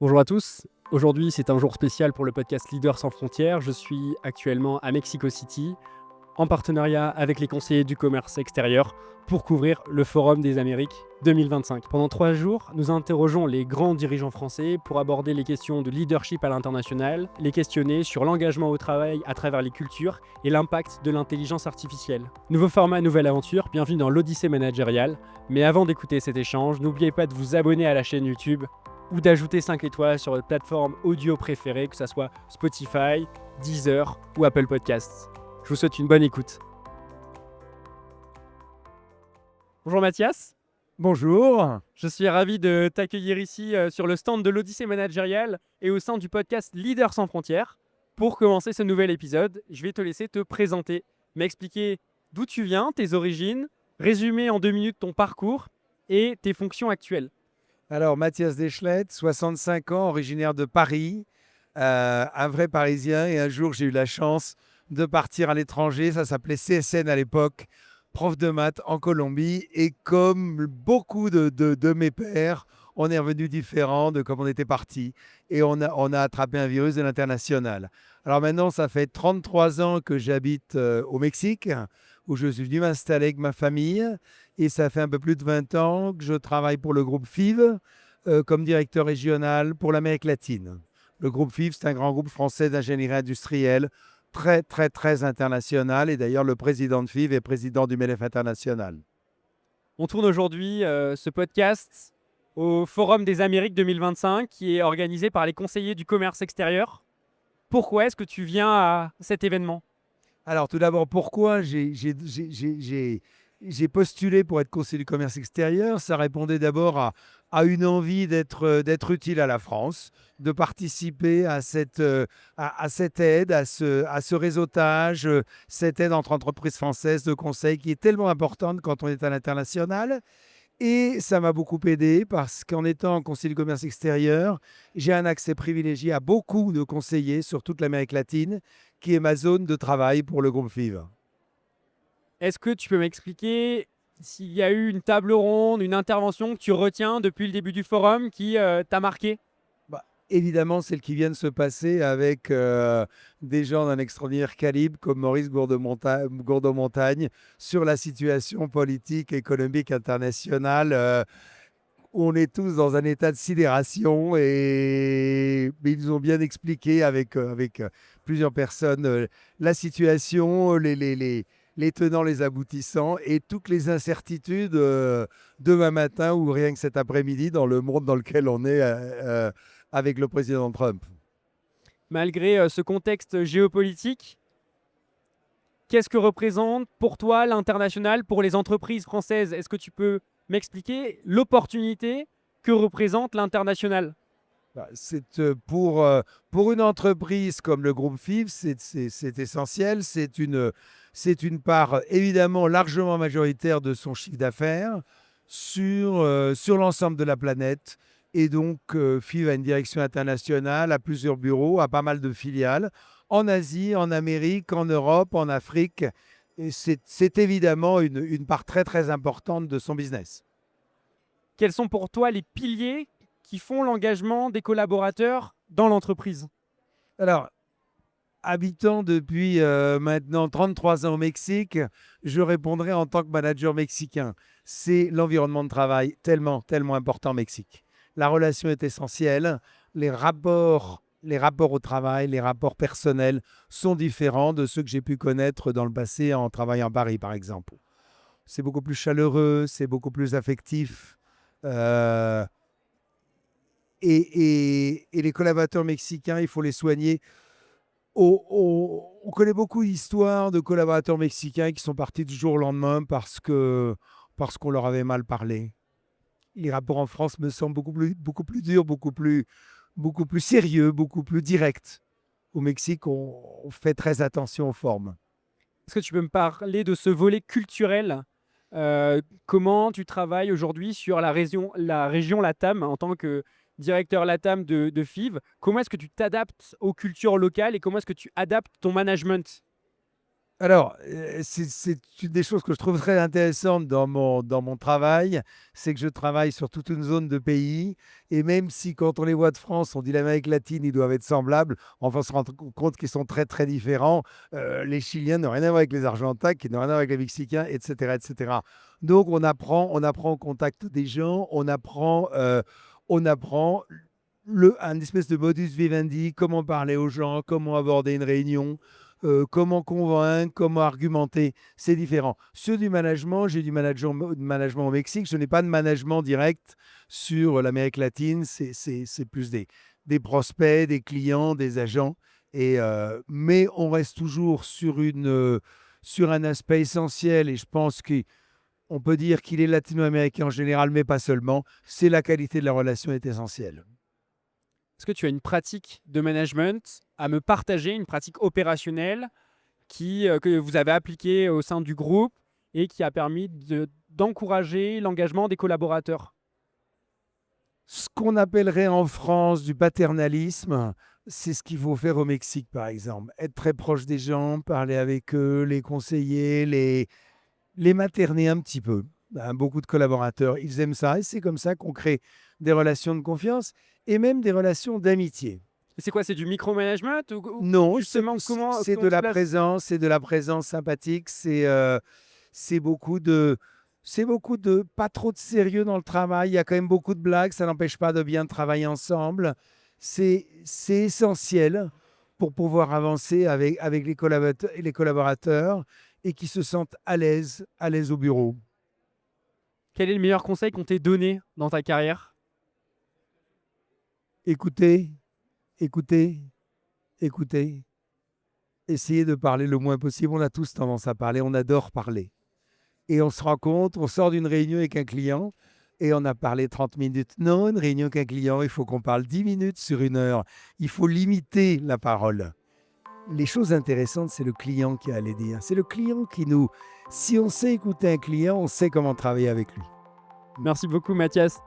Bonjour à tous, aujourd'hui c'est un jour spécial pour le podcast Leaders sans frontières. Je suis actuellement à Mexico City en partenariat avec les conseillers du commerce extérieur pour couvrir le Forum des Amériques 2025. Pendant 3 jours, nous interrogeons les grands dirigeants français pour aborder les questions de leadership à l'international, les questionner sur l'engagement au travail à travers les cultures et l'impact de l'intelligence artificielle. Nouveau format, nouvelle aventure, bienvenue dans l'Odyssée managériale. Mais avant d'écouter cet échange, n'oubliez pas de vous abonner à la chaîne YouTube ou d'ajouter 5 étoiles sur votre plateforme audio préférée, que ce soit Spotify, Deezer ou Apple Podcasts. Je vous souhaite une bonne écoute. Bonjour Mathias. Bonjour. Je suis ravi de t'accueillir ici sur le stand de l'Odyssée managériale et au sein du podcast Leaders sans frontières. Pour commencer ce nouvel épisode, je vais te laisser te présenter, m'expliquer d'où tu viens, tes origines, résumer en 2 minutes ton parcours et tes fonctions actuelles. Alors, Mathias Deschlette, 65 ans, originaire de Paris, un vrai Parisien. Et un jour, j'ai eu la chance de partir à l'étranger. Ça s'appelait CSN à l'époque, prof de maths en Colombie. Et comme beaucoup de mes pairs, on est revenu différent de comme on était parti. Et on a attrapé un virus de l'international. Alors maintenant, ça fait 33 ans que j'habite au Mexique, où je suis venu m'installer avec ma famille. Et ça fait un peu plus de 20 ans que je travaille pour le groupe FIV comme directeur régional pour l'Amérique latine. Le groupe FIV, c'est un grand groupe français d'ingénierie industrielle, très, très, très international. Et d'ailleurs, le président de FIV est président du MEDEF International. On tourne aujourd'hui ce podcast au Forum des Amériques 2025 qui est organisé par les conseillers du commerce extérieur. Pourquoi est-ce que tu viens à cet événement ? Alors, tout d'abord, pourquoi j'ai postulé pour être conseiller du commerce extérieur? Ça répondait d'abord à une envie d'être utile à la France, de participer à cette aide, à ce réseautage, cette aide entre entreprises françaises de conseil qui est tellement importante quand on est à l'international. Et ça m'a beaucoup aidé parce qu'en étant conseiller du commerce extérieur, j'ai un accès privilégié à beaucoup de conseillers sur toute l'Amérique latine, qui est ma zone de travail pour le groupe FIV. Est-ce que tu peux m'expliquer s'il y a eu une table ronde, une intervention que tu retiens depuis le début du forum qui t'a marqué ? Évidemment, celle qui vient de se passer avec des gens d'un extraordinaire calibre comme Maurice Gourdeau-Montagne sur la situation politique, économique internationale. On est tous dans un état de sidération mais ils nous ont bien expliqué avec plusieurs personnes la situation, les tenants, les aboutissants et toutes les incertitudes demain matin ou rien que cet après-midi dans le monde dans lequel on est avec le président Trump. Malgré ce contexte géopolitique, qu'est-ce que représente pour toi l'international pour les entreprises françaises ? Est-ce que tu peux m'expliquer l'opportunité que représente l'international ? Pour une entreprise comme le groupe FIV, c'est essentiel. C'est une part évidemment largement majoritaire de son chiffre d'affaires sur l'ensemble de la planète. Et donc, FIV a une direction internationale, a plusieurs bureaux, a pas mal de filiales en Asie, en Amérique, en Europe, en Afrique. Et c'est évidemment une part très, très importante de son business. Quels sont pour toi les piliers qui font l'engagement des collaborateurs dans l'entreprise ? Alors, habitant depuis maintenant 33 ans au Mexique, je répondrai en tant que manager mexicain. C'est l'environnement de travail tellement, tellement important au Mexique. La relation est essentielle. Les rapports au travail, les rapports personnels sont différents de ceux que j'ai pu connaître dans le passé en travaillant à Paris, par exemple. C'est beaucoup plus chaleureux, c'est beaucoup plus affectif. Et les collaborateurs mexicains, il faut les soigner. On connaît beaucoup d'histoires de collaborateurs mexicains qui sont partis du jour au lendemain parce qu'on leur avait mal parlé. Les rapports en France me semblent beaucoup plus durs, beaucoup plus sérieux, beaucoup plus directs. Au Mexique, on fait très attention aux formes. Est-ce que tu peux me parler de ce volet culturel ? Comment tu travailles aujourd'hui sur la région LATAM en tant que directeur LATAM de FIV ? Comment est-ce que tu t'adaptes aux cultures locales et comment est-ce que tu adaptes ton management ? Alors, c'est une des choses que je trouve très intéressantes dans mon travail, c'est que je travaille sur toute une zone de pays et même si quand on les voit de France, on dit l'Amérique latine, ils doivent être semblables, on va se rendre compte qu'ils sont très, très différents. Les Chiliens n'ont rien à voir avec les Argentins, qui n'ont rien à voir avec les Mexicains et cetera et cetera. Donc on apprend au contact des gens, on apprend un espèce de modus vivendi, comment parler aux gens, comment aborder une réunion, comment convaincre, comment argumenter, c'est différent. Ceux du management, j'ai du management au Mexique, je n'ai pas de management direct sur l'Amérique latine, c'est plus des prospects, des clients, des agents, mais on reste toujours sur un aspect essentiel et je pense qu'on peut dire qu'il est latino-américain en général, mais pas seulement, c'est la qualité de la relation est essentielle. Est-ce que tu as une pratique de management à me partager, une pratique opérationnelle que vous avez appliquée au sein du groupe et qui a permis d'encourager l'engagement des collaborateurs? Ce qu'on appellerait en France du paternalisme, c'est ce qu'il faut faire au Mexique, par exemple. Être très proche des gens, parler avec eux, les conseiller, les materner un petit peu. Beaucoup de collaborateurs, ils aiment ça et c'est comme ça qu'on crée des relations de confiance et même des relations d'amitié. Et c'est quoi? C'est du micromanagement ou Non, justement c'est de comment tu la places? présence, c'est de la présence sympathique, c'est beaucoup de pas trop de sérieux dans le travail. Il y a quand même beaucoup de blagues, ça n'empêche pas de bien travailler ensemble. C'est essentiel pour pouvoir avancer avec les collaborateurs et qui se sentent à l'aise au bureau. Quel est le meilleur conseil qu'on t'ait donné dans ta carrière? Écoutez, écoutez, écoutez. Essayez de parler le moins possible. On a tous tendance à parler, on adore parler. Et on se rend compte, on sort d'une réunion avec un client et on a parlé 30 minutes. Non, une réunion avec un client, il faut qu'on parle 10 minutes sur une heure. Il faut limiter la parole. Les choses intéressantes, c'est le client qui a à les dire. C'est le client qui nous... Si on sait écouter un client, on sait comment travailler avec lui. Merci beaucoup, Mathias.